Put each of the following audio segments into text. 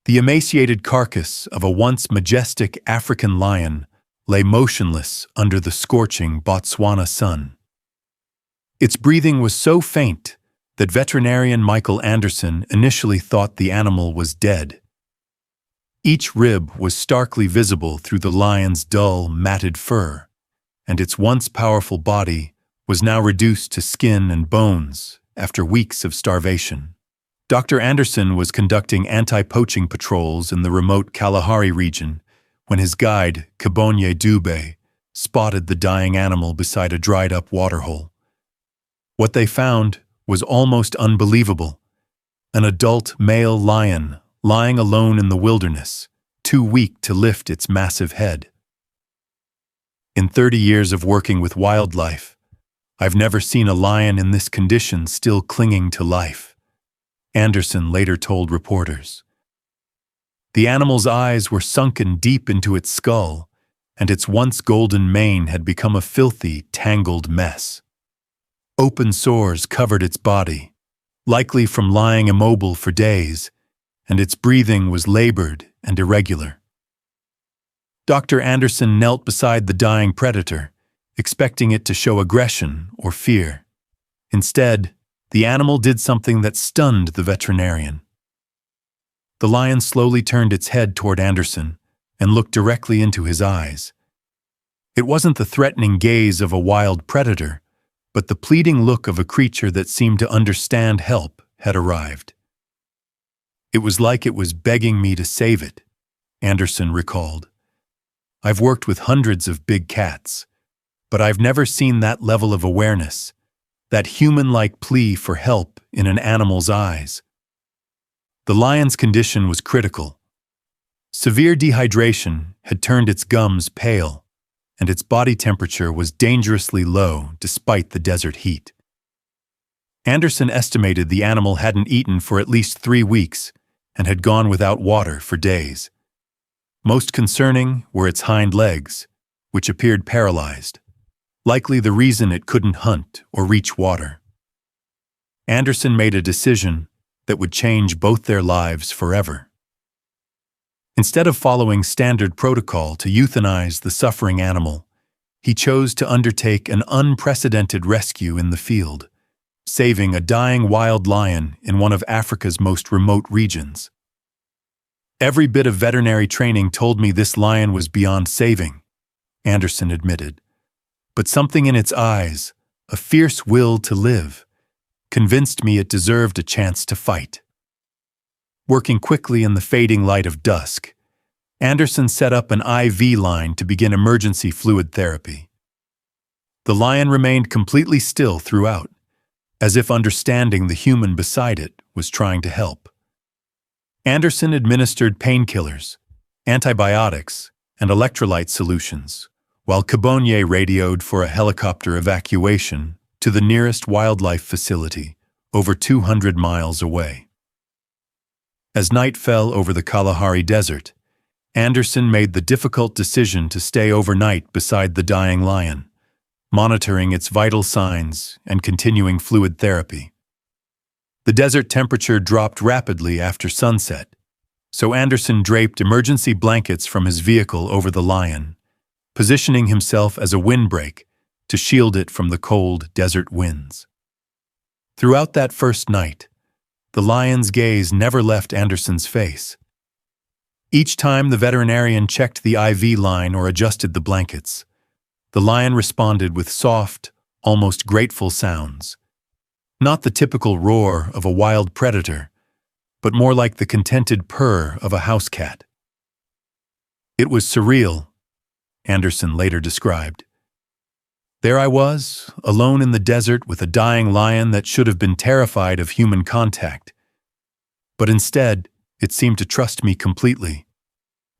The emaciated carcass of a once majestic African lion lay motionless under the scorching Botswana sun. Its breathing was so faint that veterinarian Michael Anderson initially thought the animal was dead. Each rib was starkly visible through the lion's dull, matted fur, and its once powerful body was now reduced to skin and bones after weeks of starvation. Dr. Anderson was conducting anti-poaching patrols in the remote Kalahari region when his guide, Kibonye Dube, spotted the dying animal beside a dried-up waterhole. What they found was almost unbelievable: an adult male lion lying alone in the wilderness, too weak to lift its massive head. In 30 years of working with wildlife, I've never seen a lion in this condition still clinging to life, Anderson later told reporters. The animal's eyes were sunken deep into its skull, and its once golden mane had become a filthy, tangled mess. Open sores covered its body, likely from lying immobile for days, and its breathing was labored and irregular. Dr. Anderson knelt beside the dying predator, expecting it to show aggression or fear. Instead, the animal did something that stunned the veterinarian. The lion slowly turned its head toward Anderson and looked directly into his eyes. It wasn't the threatening gaze of a wild predator, but the pleading look of a creature that seemed to understand help had arrived. It was like it was begging me to save it, Anderson recalled. I've worked with hundreds of big cats, but I've never seen that level of awareness, that human-like plea for help in an animal's eyes. The lion's condition was critical. Severe dehydration had turned its gums pale, and its body temperature was dangerously low despite the desert heat. Anderson estimated the animal hadn't eaten for at least 3 weeks and had gone without water for days. Most concerning were its hind legs, which appeared paralyzed, likely the reason it couldn't hunt or reach water. Anderson made a decision that would change both their lives forever. Instead of following standard protocol to euthanize the suffering animal, he chose to undertake an unprecedented rescue in the field, saving a dying wild lion in one of Africa's most remote regions. Every bit of veterinary training told me this lion was beyond saving, Anderson admitted. But something in its eyes, a fierce will to live, convinced me it deserved a chance to fight. Working quickly in the fading light of dusk, Anderson set up an IV line to begin emergency fluid therapy. The lion remained completely still throughout, as if understanding the human beside it was trying to help. Anderson administered painkillers, antibiotics, and electrolyte solutions, while Kibonye radioed for a helicopter evacuation to the nearest wildlife facility, over 200 miles away. As night fell over the Kalahari Desert, Anderson made the difficult decision to stay overnight beside the dying lion, monitoring its vital signs and continuing fluid therapy. The desert temperature dropped rapidly after sunset, so Anderson draped emergency blankets from his vehicle over the lion, positioning himself as a windbreak to shield it from the cold desert winds. Throughout that first night, the lion's gaze never left Anderson's face. Each time the veterinarian checked the IV line or adjusted the blankets, the lion responded with soft, almost grateful sounds. Not the typical roar of a wild predator, but more like the contented purr of a house cat. It was surreal, Anderson later described. There I was, alone in the desert with a dying lion that should have been terrified of human contact. But instead, it seemed to trust me completely.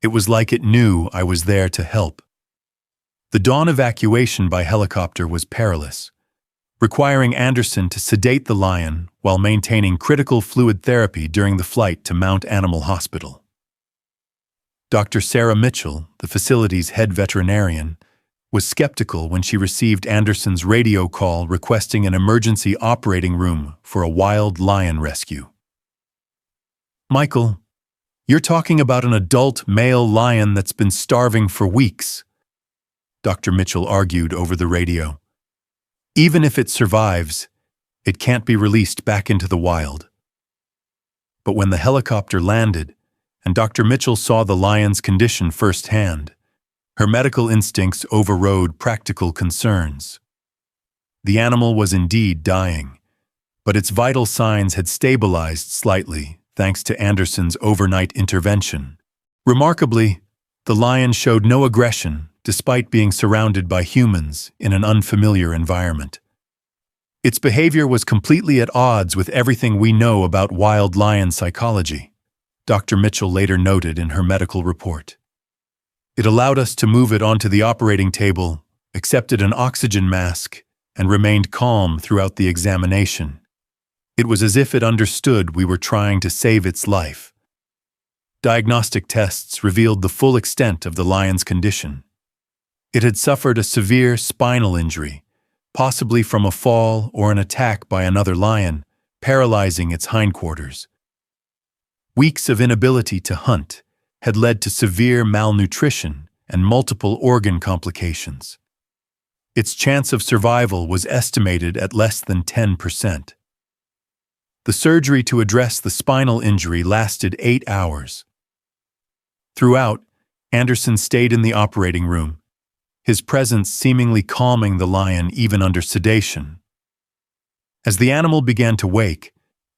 It was like it knew I was there to help. The dawn evacuation by helicopter was perilous, requiring Anderson to sedate the lion while maintaining critical fluid therapy during the flight to Mount Animal Hospital. Dr. Sarah Mitchell, the facility's head veterinarian, was skeptical when she received Anderson's radio call requesting an emergency operating room for a wild lion rescue. "Michael, You're talking about an adult male lion that's been starving for weeks, Dr. Mitchell argued over the radio. Even if it survives, it can't be released back into the wild. But when the helicopter landed, and Dr. Mitchell saw the lion's condition firsthand, her medical instincts overrode practical concerns. The animal was indeed dying, but its vital signs had stabilized slightly thanks to Anderson's overnight intervention. Remarkably, the lion showed no aggression despite being surrounded by humans in an unfamiliar environment. Its behavior was completely at odds with everything we know about wild lion psychology, Dr. Mitchell later noted in her medical report. It allowed us to move it onto the operating table, accepted an oxygen mask, and remained calm throughout the examination. It was as if it understood we were trying to save its life. Diagnostic tests revealed the full extent of the lion's condition. It had suffered a severe spinal injury, possibly from a fall or an attack by another lion, paralyzing its hindquarters. Weeks of inability to hunt had led to severe malnutrition and multiple organ complications. Its chance of survival was estimated at less than 10%. The surgery to address the spinal injury lasted 8 hours. Throughout, Anderson stayed in the operating room, his presence seemingly calming the lion even under sedation. As the animal began to wake,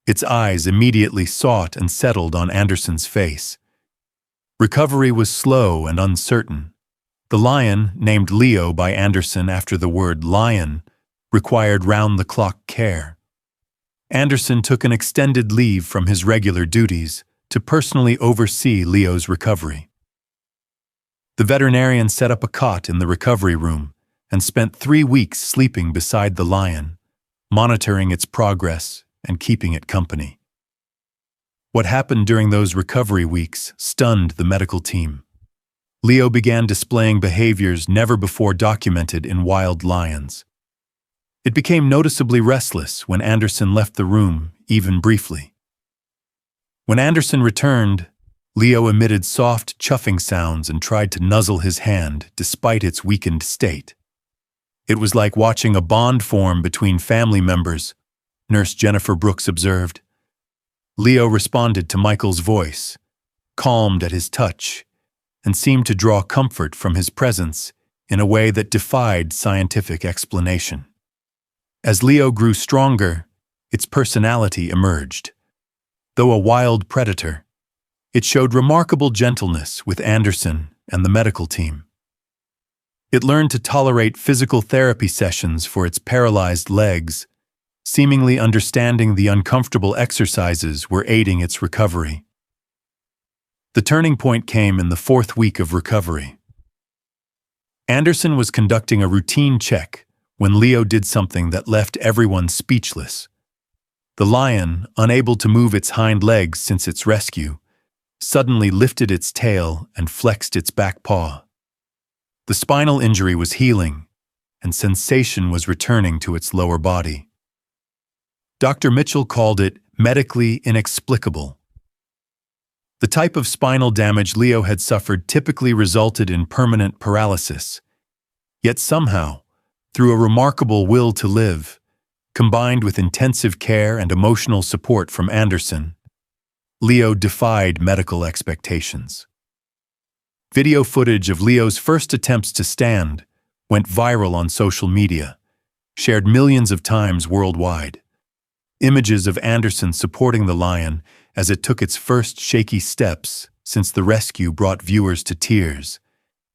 its eyes immediately sought and settled on Anderson's face. Recovery was slow and uncertain. The lion, named Leo by Anderson after the word lion, required round-the-clock care. Anderson took an extended leave from his regular duties to personally oversee Leo's recovery. The veterinarian set up a cot in the recovery room and spent 3 weeks sleeping beside the lion, monitoring its progress and keeping it company. What happened during those recovery weeks stunned the medical team. Leo began displaying behaviors never before documented in wild lions. It became noticeably restless when Anderson left the room, even briefly. When Anderson returned, Leo emitted soft, chuffing sounds and tried to nuzzle his hand despite its weakened state. It was like watching a bond form between family members, Nurse Jennifer Brooks observed. Leo responded to Michael's voice, calmed at his touch, and seemed to draw comfort from his presence in a way that defied scientific explanation. As Leo grew stronger, its personality emerged. Though a wild predator, it showed remarkable gentleness with Anderson and the medical team. It learned to tolerate physical therapy sessions for its paralyzed legs, seemingly understanding the uncomfortable exercises were aiding its recovery. The turning point came in the 4th week of recovery. Anderson was conducting a routine check when Leo did something that left everyone speechless. The lion, unable to move its hind legs since its rescue, suddenly lifted its tail and flexed its back paw. The spinal injury was healing, and sensation was returning to its lower body. Dr. Mitchell called it medically inexplicable. The type of spinal damage Leo had suffered typically resulted in permanent paralysis. Yet somehow, through a remarkable will to live, combined with intensive care and emotional support from Anderson, Leo defied medical expectations. Video footage of Leo's first attempts to stand went viral on social media, shared millions of times worldwide. Images of Anderson supporting the lion as it took its first shaky steps since the rescue brought viewers to tears,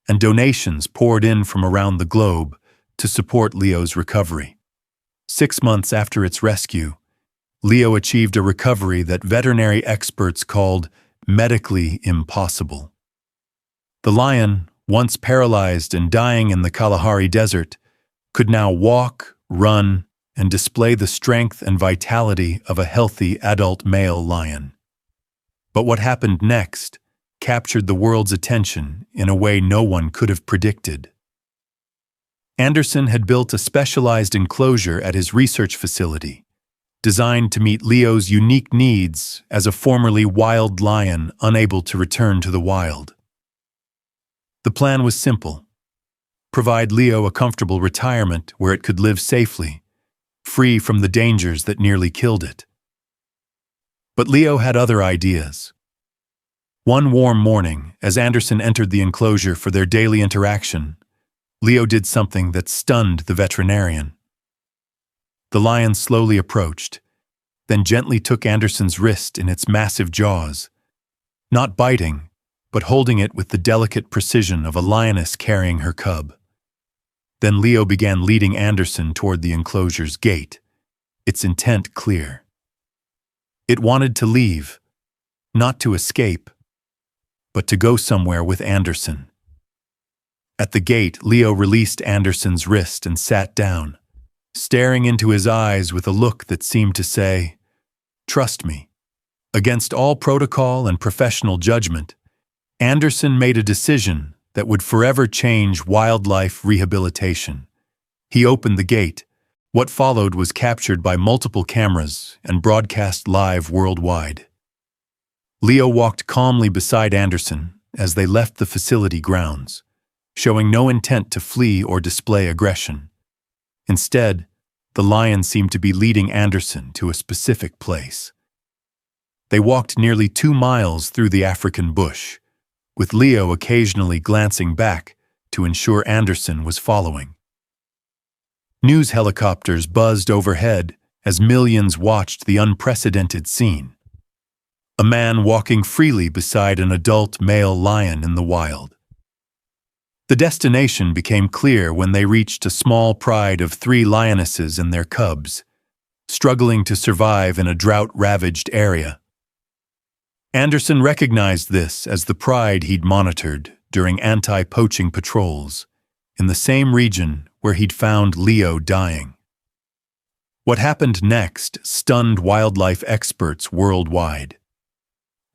and donations poured in from around the globe to support Leo's recovery. 6 months after its rescue, Leo achieved a recovery that veterinary experts called medically impossible. The lion, once paralyzed and dying in the Kalahari Desert, could now walk, run, and display the strength and vitality of a healthy adult male lion. But what happened next captured the world's attention in a way no one could have predicted. Anderson had built a specialized enclosure at his research facility, designed to meet Leo's unique needs as a formerly wild lion unable to return to the wild. The plan was simple: provide Leo a comfortable retirement where it could live safely, free from the dangers that nearly killed it. But Leo had other ideas. One warm morning, as Anderson entered the enclosure for their daily interaction, Leo did something that stunned the veterinarian. The lion slowly approached, then gently took Anderson's wrist in its massive jaws, not biting, but holding it with the delicate precision of a lioness carrying her cub. Then Leo began leading Anderson toward the enclosure's gate, its intent clear. It wanted to leave, not to escape, but to go somewhere with Anderson. At the gate, Leo released Anderson's wrist and sat down, staring into his eyes with a look that seemed to say, "Trust me." Against all protocol and professional judgment, Anderson made a decision that would forever change wildlife rehabilitation. He opened the gate. What followed was captured by multiple cameras and broadcast live worldwide. Leo walked calmly beside Anderson as they left the facility grounds, showing no intent to flee or display aggression. Instead, the lion seemed to be leading Anderson to a specific place. They walked nearly 2 miles through the African bush, with Leo occasionally glancing back to ensure Anderson was following. News helicopters buzzed overhead as millions watched the unprecedented scene. A man walking freely beside an adult male lion in the wild. The destination became clear when they reached a small pride of 3 lionesses and their cubs, struggling to survive in a drought-ravaged area. Anderson recognized this as the pride he'd monitored during anti-poaching patrols in the same region where he'd found Leo dying. What happened next stunned wildlife experts worldwide.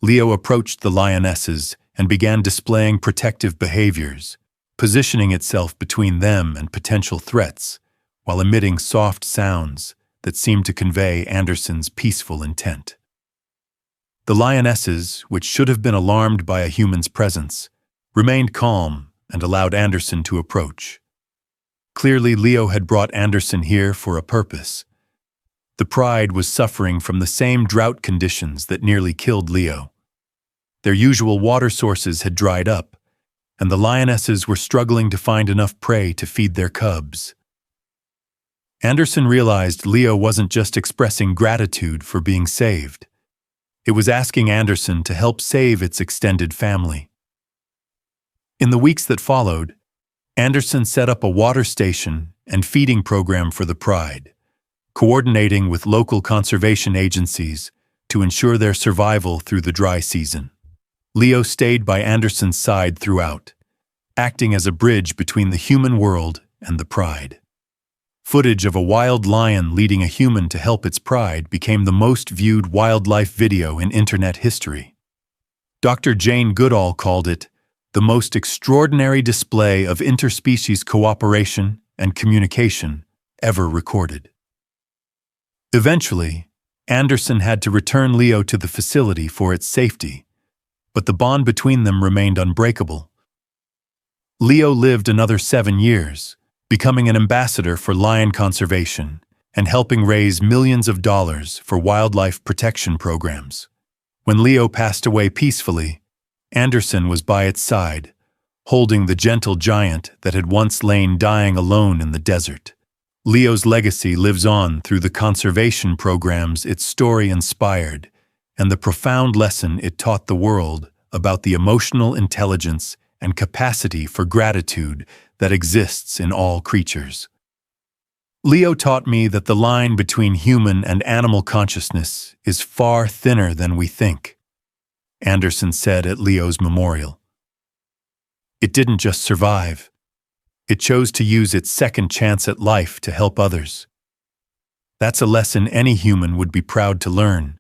Leo approached the lionesses and began displaying protective behaviors, positioning itself between them and potential threats, while emitting soft sounds that seemed to convey Anderson's peaceful intent. The lionesses, which should have been alarmed by a human's presence, remained calm and allowed Anderson to approach. Clearly, Leo had brought Anderson here for a purpose. The pride was suffering from the same drought conditions that nearly killed Leo. Their usual water sources had dried up, and the lionesses were struggling to find enough prey to feed their cubs. Anderson realized Leo wasn't just expressing gratitude for being saved. It was asking Anderson to help save its extended family. In the weeks that followed, Anderson set up a water station and feeding program for the pride, coordinating with local conservation agencies to ensure their survival through the dry season. Leo stayed by Anderson's side throughout, acting as a bridge between the human world and the pride. Footage of a wild lion leading a human to help its pride became the most viewed wildlife video in internet history. Dr. Jane Goodall called it the most extraordinary display of interspecies cooperation and communication ever recorded. Eventually, Anderson had to return Leo to the facility for its safety, but the bond between them remained unbreakable. Leo lived another 7 years, becoming an ambassador for lion conservation and helping raise millions of dollars for wildlife protection programs. When Leo passed away peacefully, Anderson was by its side, holding the gentle giant that had once lain dying alone in the desert. Leo's legacy lives on through the conservation programs its story inspired and the profound lesson it taught the world about the emotional intelligence and capacity for gratitude that exists in all creatures. Leo taught me that the line between human and animal consciousness is far thinner than we think, Anderson said at Leo's memorial. It didn't just survive. It chose to use its second chance at life to help others. That's a lesson any human would be proud to learn.